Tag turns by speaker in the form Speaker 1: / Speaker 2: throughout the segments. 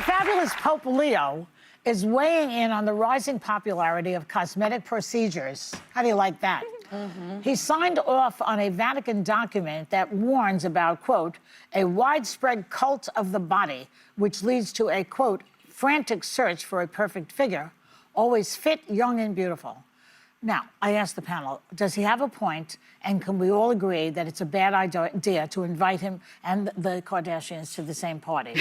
Speaker 1: fabulous Pope Leo is weighing in on the rising popularity of cosmetic procedures. How do you like that? He signed off on a Vatican document that warns about, quote, a widespread cult of the body, which leads to a, quote, frantic search for a perfect figure, always fit, young, and beautiful. Now, I asked the panel, does he have a point, and can we all agree that it's a bad idea to invite him and the Kardashians to the same party?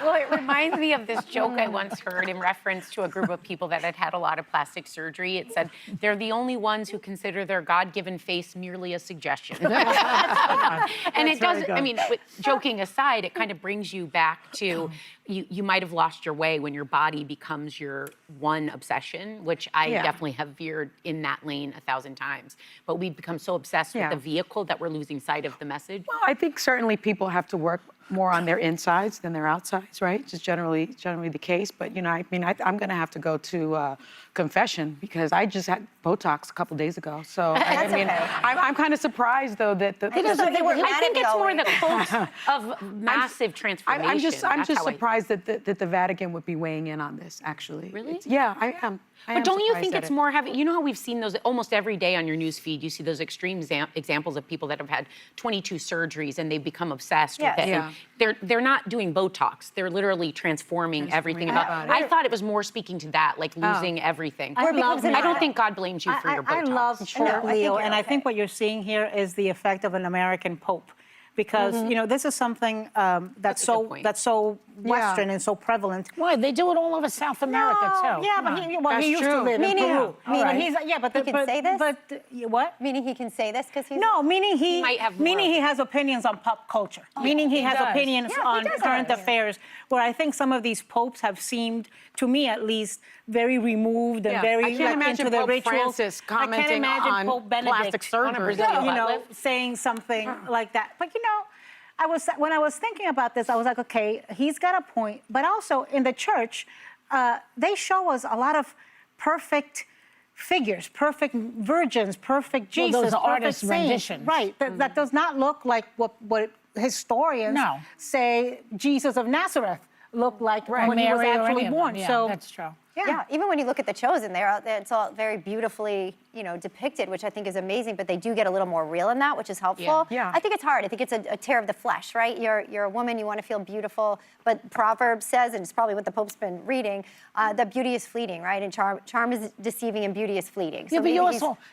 Speaker 2: Well, it reminds me of this joke I once heard in reference to a group of people that had had a lot of plastic surgery. It said, they're the only ones who consider their God-given face merely a suggestion. And it does, I mean, joking aside, it kind of brings you back to, you might have lost your way when your body becomes your one obsession, which I definitely have veered in that lane 1,000 times. But we've become so obsessed with the vehicle that we're losing sight of the message.
Speaker 3: Well, I think certainly people have to work more on their insides than their outsides, right? Just generally the case. But, you know, I mean, I'm going to have to go to confession because I just had Botox a couple days ago. So, I mean, I'm kind of surprised, though, that...
Speaker 2: I think it's more the cult of massive transformation.
Speaker 3: I'm just surprised that the Vatican would be weighing in on this, actually.
Speaker 2: Really?
Speaker 3: Yeah, I am.
Speaker 2: But don't you think it's more heavy? You know how we've seen those almost every day on your news feed? You see those extreme examples of people that have had 22 surgeries and they've become obsessed with it. And they're not doing Botox. They're literally transforming everything about it. I thought it was more speaking to that, like losing everything. I don't think God blames you for your Botox.
Speaker 4: I love Pope Leo, and I think what you're seeing here is the effect of an American Pope. Because, you know, this is something that's so Western and so prevalent.
Speaker 1: Why? They do it all over South America, too.
Speaker 4: Yeah, but he used to live in Peru.
Speaker 5: Meaning he's, but he can say this?
Speaker 4: But what?
Speaker 5: Meaning he can say this because he's...
Speaker 4: No, meaning he
Speaker 2: he
Speaker 4: has opinions on pop culture. Meaning he has opinions on current affairs, where I think some of these popes have seemed, to me at least, very removed and very into the rituals.
Speaker 3: Francis commenting
Speaker 4: I can't imagine
Speaker 3: on
Speaker 4: Pope Benedict,
Speaker 3: plastic surgery.
Speaker 4: You know, saying something like that. But, you know, when I was thinking about this, I was like, okay, he's got a point. But also in the church, they show us a lot of perfect figures, perfect virgins, perfect Jesus,
Speaker 1: those are
Speaker 4: perfect
Speaker 1: artist
Speaker 4: saints.
Speaker 1: renditions.
Speaker 4: Right, that does not look like what historians say Jesus of Nazareth looked like when he was actually born.
Speaker 1: Yeah,
Speaker 4: so
Speaker 1: that's true.
Speaker 5: Yeah, even when you look at the Chosen, it's all very beautifully, you know, depicted, which I think is amazing. But they do get a little more real in that, which is helpful.
Speaker 3: Yeah.
Speaker 5: I think it's hard. I think it's a tear of the flesh, right? You're a woman, you want to feel beautiful, but Proverbs says, and it's probably what the Pope's been reading, that beauty is fleeting, right? And charm is deceiving, and beauty is fleeting. So
Speaker 1: but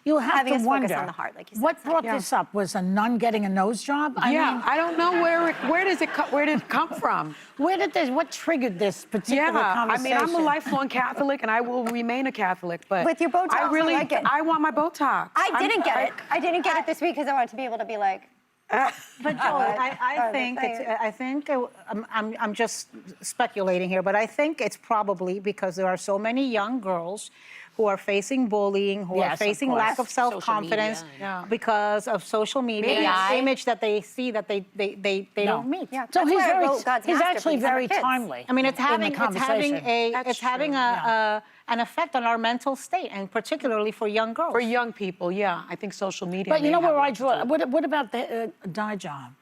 Speaker 1: you have to wonder,
Speaker 5: focus on the heart, like you said.
Speaker 1: What brought this up? Was a nun getting a nose job? I mean,
Speaker 3: I don't know where did it come from?
Speaker 1: What triggered this particular conversation?
Speaker 3: I mean, I'm a lifelong Catholic, and I will remain a Catholic, but
Speaker 5: with your Botox,
Speaker 3: I really
Speaker 5: like it.
Speaker 3: I want my Botox.
Speaker 5: I didn't get it. I didn't get it this week because I wanted to be able to be like.
Speaker 4: But Joel, I think I'm just speculating here, but I think it's probably because there are so many young girls who are facing bullying, who are facing lack of self-confidence because of social media, and the image that they see that they don't meet.
Speaker 5: Yeah,
Speaker 1: so he's actually very timely.
Speaker 4: I mean, it's having an effect on our mental state, and particularly for young girls.
Speaker 3: For young people, I think social media.
Speaker 1: But you know where I draw? What about the dye job?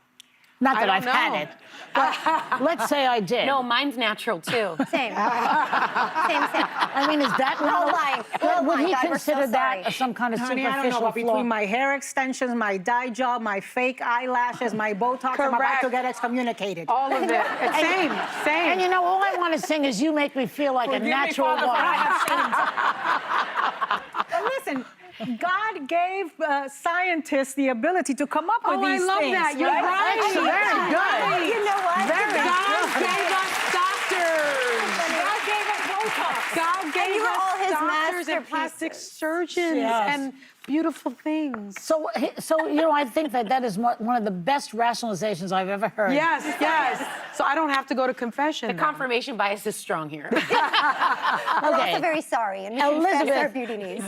Speaker 1: Not that I've had it, but let's say I did.
Speaker 2: No, mine's natural, too.
Speaker 5: Same. Same.
Speaker 1: I mean, is that would he consider that some kind of superficial
Speaker 4: I don't know,
Speaker 1: flaw?
Speaker 4: between my hair extensions, my dye job, my fake eyelashes, my Botox, I'm about to get excommunicated.
Speaker 3: All of it. Same.
Speaker 1: And you know, all I want to sing is "You Make Me Feel Like a Natural Woman."
Speaker 4: Listen, God gave scientists the ability to come up with these things.
Speaker 3: I love that. You're right.
Speaker 1: Very good.
Speaker 5: You know what?
Speaker 3: God gave us doctors.
Speaker 4: God gave us Botox.
Speaker 3: God gave us
Speaker 5: all his
Speaker 3: doctors and plastic surgeons and beautiful things.
Speaker 1: So you know, I think that is one of the best rationalizations I've ever heard.
Speaker 3: Yes. So I don't have to go to confession.
Speaker 2: The confirmation bias is strong here.
Speaker 5: We're also very sorry, and we confess our beauty needs.